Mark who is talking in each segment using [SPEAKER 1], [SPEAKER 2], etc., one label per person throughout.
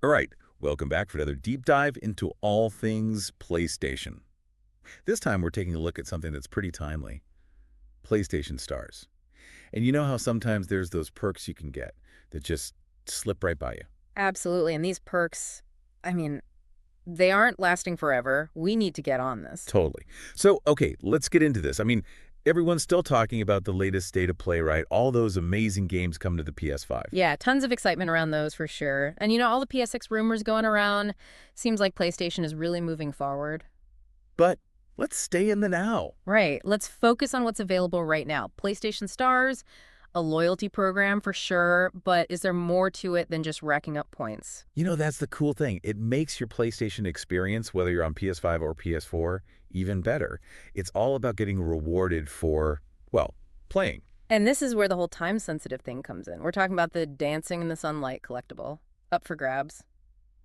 [SPEAKER 1] All right, welcome back for another deep dive into all things PlayStation. This time we're taking a look at something that's pretty timely, PlayStation Stars. And you know how sometimes there's those perks you can get that just slip right by you?
[SPEAKER 2] Absolutely. And these perks, I mean, they aren't lasting forever. We need to get on this.
[SPEAKER 1] Totally. So, okay, let's get into this. Everyone's still talking about the latest state of play, right? All those amazing games coming to the PS5.
[SPEAKER 2] Yeah, tons of excitement around those for sure. And all the PS6 rumors going around, seems like PlayStation is really moving forward.
[SPEAKER 1] But let's stay in the now.
[SPEAKER 2] Right. Let's focus on what's available right now. PlayStation Stars, a loyalty program for sure, but is there more to it than just racking up points?
[SPEAKER 1] That's the cool thing. It makes your PlayStation experience, whether you're on PS5 or PS4, even better. It's all about getting rewarded for, well, playing.
[SPEAKER 2] And this is where the whole time-sensitive thing comes in. We're talking about the Dancing in the Sunlight collectible. Up for grabs,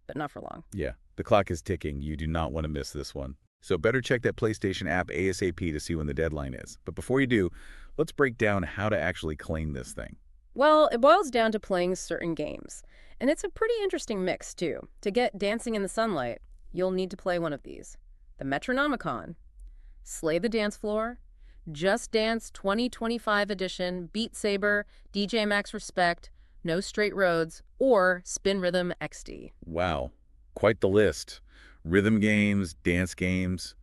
[SPEAKER 2] but not for long.
[SPEAKER 1] Yeah, the clock is ticking. You do not want to miss this one. So better check that PlayStation app ASAP to see when the deadline is. But before you do, let's break down how to actually claim this thing.
[SPEAKER 2] Well, it boils down to playing certain games. And it's a pretty interesting mix, too. To get Dancing in the Sunlight, you'll need to play one of these. The Metronomicon, Slay the Dance Floor, Just Dance 2025 Edition, Beat Saber, DJ Max Respect, No Straight Roads, or Spin Rhythm XD.
[SPEAKER 1] Wow, quite the list. Rhythm games, dance games.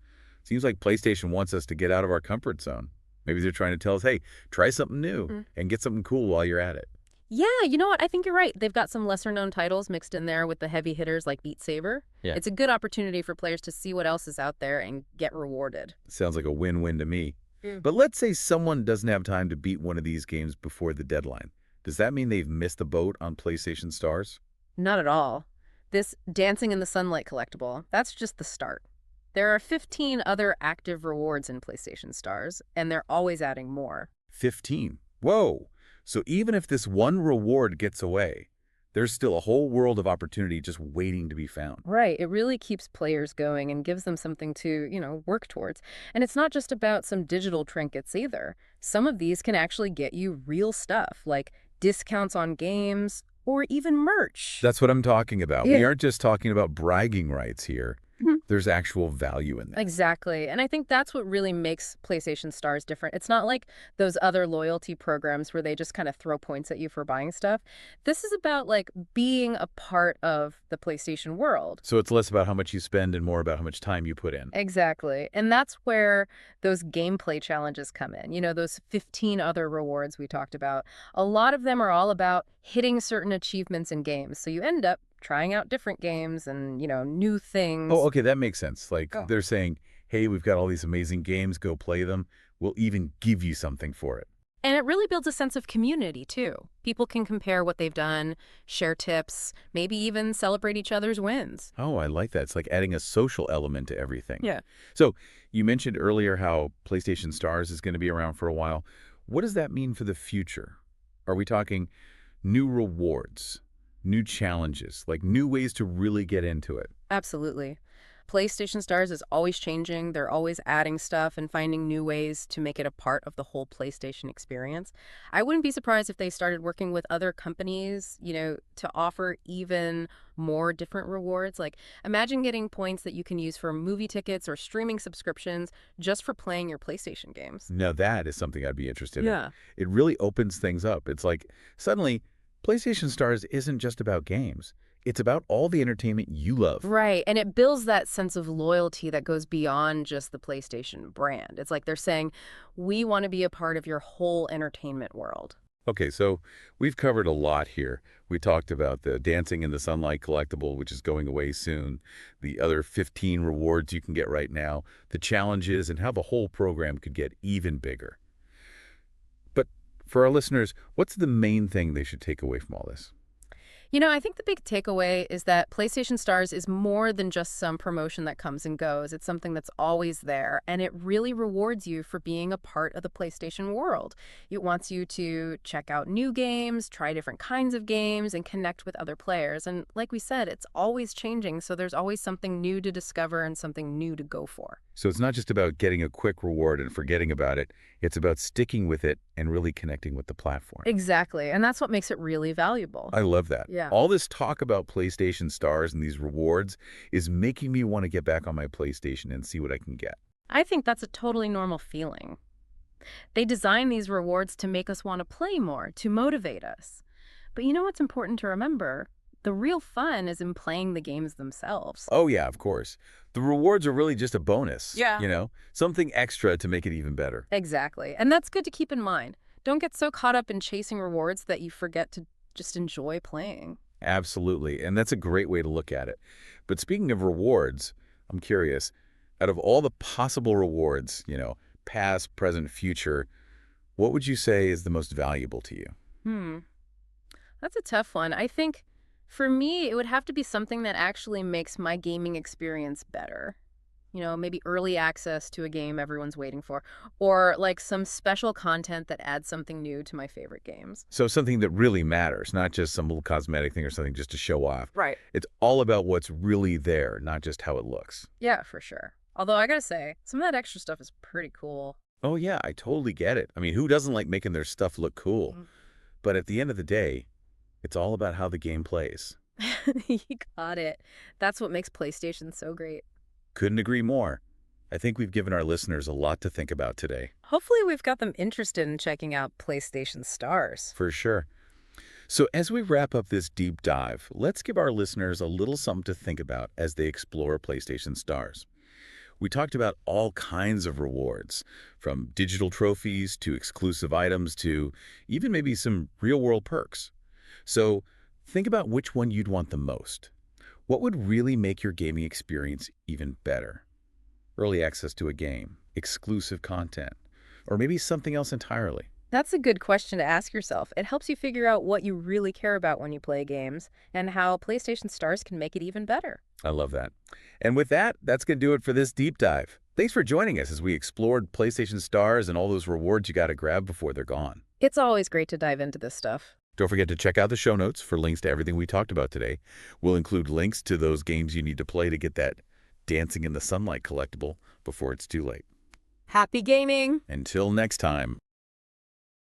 [SPEAKER 1] Seems like PlayStation wants us to get out of our comfort zone. Maybe they're trying to tell us, hey, try something new and get something cool while you're at it.
[SPEAKER 2] Yeah, you know what? I think you're right. They've got some lesser-known titles mixed in there with the heavy hitters like Beat Saber.
[SPEAKER 1] Yeah.
[SPEAKER 2] It's a good opportunity for players to see what else is out there and get rewarded.
[SPEAKER 1] Sounds like a win-win to me.
[SPEAKER 2] Mm.
[SPEAKER 1] But let's say someone doesn't have time to beat one of these games before the deadline. Does that mean they've missed the boat on PlayStation Stars?
[SPEAKER 2] Not at all. This Dancing in the Sunlight collectible, that's just the start. There are 15 other active rewards in PlayStation Stars, and they're always adding more.
[SPEAKER 1] 15. Whoa! So even if this one reward gets away, there's still a whole world of opportunity just waiting to be found.
[SPEAKER 2] Right. It really keeps players going and gives them something to, work towards. And it's not just about some digital trinkets either. Some of these can actually get you real stuff, like discounts on games or even merch.
[SPEAKER 1] That's what I'm talking about.
[SPEAKER 2] Yeah.
[SPEAKER 1] We aren't just talking about bragging rights here.
[SPEAKER 2] Mhm.
[SPEAKER 1] There's actual value in that.
[SPEAKER 2] Exactly. And I think that's what really makes PlayStation Stars different. It's not like those other loyalty programs where they just kind of throw points at you for buying stuff. This is about like being a part of the PlayStation world.
[SPEAKER 1] So it's less about how much you spend and more about how much time you put in.
[SPEAKER 2] Exactly. And that's where those gameplay challenges come in. Those 15 other rewards we talked about. A lot of them are all about hitting certain achievements in games. So you end up trying out different games and, new things.
[SPEAKER 1] Oh, okay, that makes sense. Like
[SPEAKER 2] Oh.
[SPEAKER 1] they're saying, hey, we've got all these amazing games, go play them. We'll even give you something for it.
[SPEAKER 2] And it really builds a sense of community, too. People can compare what they've done, share tips, maybe even celebrate each other's wins.
[SPEAKER 1] Oh, I like that. It's like adding a social element to everything.
[SPEAKER 2] Yeah.
[SPEAKER 1] So you mentioned earlier how PlayStation Stars is going to be around for a while. What does that mean for the future? Are we talking new rewards, new challenges, like new ways to really get into it?
[SPEAKER 2] Absolutely. PlayStation Stars is always changing. They're always adding stuff and finding new ways to make it a part of the whole PlayStation experience. I wouldn't be surprised if they started working with other companies, to offer even more different rewards. Like, imagine getting points that you can use for movie tickets or streaming subscriptions just for playing your PlayStation games.
[SPEAKER 1] Now that is something I'd be interested in.
[SPEAKER 2] Yeah.
[SPEAKER 1] It really opens things up. It's like suddenly PlayStation Stars isn't just about games. It's about all the entertainment you love.
[SPEAKER 2] Right. And it builds that sense of loyalty that goes beyond just the PlayStation brand. It's like they're saying, we want to be a part of your whole entertainment world.
[SPEAKER 1] Okay, so we've covered a lot here. We talked about the Dancing in the Sunlight collectible, which is going away soon, the other 15 rewards you can get right now, the challenges, and how the whole program could get even bigger. But for our listeners, what's the main thing they should take away from all this?
[SPEAKER 2] I think the big takeaway is that PlayStation Stars is more than just some promotion that comes and goes. It's something that's always there, and it really rewards you for being a part of the PlayStation world. It wants you to check out new games, try different kinds of games, and connect with other players. And like we said, it's always changing, so there's always something new to discover and something new to go for.
[SPEAKER 1] So it's not just about getting a quick reward and forgetting about it. It's about sticking with it and really connecting with the platform.
[SPEAKER 2] Exactly. And that's what makes it really valuable.
[SPEAKER 1] I love that.
[SPEAKER 2] Yeah.
[SPEAKER 1] All this talk about PlayStation Stars and these rewards is making me want to get back on my PlayStation and see what I can get.
[SPEAKER 2] I think that's a totally normal feeling. They design these rewards to make us want to play more, to motivate us. But you know what's important to remember? The real fun is in playing the games themselves.
[SPEAKER 1] Oh, yeah, of course. The rewards are really just a bonus.
[SPEAKER 2] Yeah.
[SPEAKER 1] Something extra to make it even better.
[SPEAKER 2] Exactly. And that's good to keep in mind. Don't get so caught up in chasing rewards that you forget to just enjoy playing.
[SPEAKER 1] Absolutely. And that's a great way to look at it. But speaking of rewards, I'm curious, out of all the possible rewards, past, present, future, what would you say is the most valuable to you?
[SPEAKER 2] Hmm. That's a tough one. I think for me, it would have to be something that actually makes my gaming experience better. Maybe early access to a game everyone's waiting for, or like some special content that adds something new to my favorite games.
[SPEAKER 1] So something that really matters, not just some little cosmetic thing or something just to show off.
[SPEAKER 2] Right.
[SPEAKER 1] It's all about what's really there, not just how it looks.
[SPEAKER 2] Yeah, for sure. Although I gotta say, some of that extra stuff is pretty cool.
[SPEAKER 1] Oh, yeah, I totally get it. I mean, who doesn't like making their stuff look cool?
[SPEAKER 2] Mm.
[SPEAKER 1] But at the end of the day, it's all about how the game plays.
[SPEAKER 2] You got it. That's what makes PlayStation so great.
[SPEAKER 1] Couldn't agree more. I think we've given our listeners a lot to think about today.
[SPEAKER 2] Hopefully we've got them interested in checking out PlayStation Stars.
[SPEAKER 1] For sure. So as we wrap up this deep dive, let's give our listeners a little something to think about as they explore PlayStation Stars. We talked about all kinds of rewards, from digital trophies to exclusive items to even maybe some real-world perks. So think about which one you'd want the most. What would really make your gaming experience even better? Early access to a game, exclusive content, or maybe something else entirely?
[SPEAKER 2] That's a good question to ask yourself. It helps you figure out what you really care about when you play games and how PlayStation Stars can make it even better.
[SPEAKER 1] I love that. And with that, that's going to do it for this deep dive. Thanks for joining us as we explored PlayStation Stars and all those rewards you got to grab before they're gone.
[SPEAKER 2] It's always great to dive into this stuff.
[SPEAKER 1] Don't forget to check out the show notes for links to everything we talked about today. We'll include links to those games you need to play to get that Dancing in the Sunlight collectible before it's too late.
[SPEAKER 2] Happy gaming!
[SPEAKER 1] Until next time.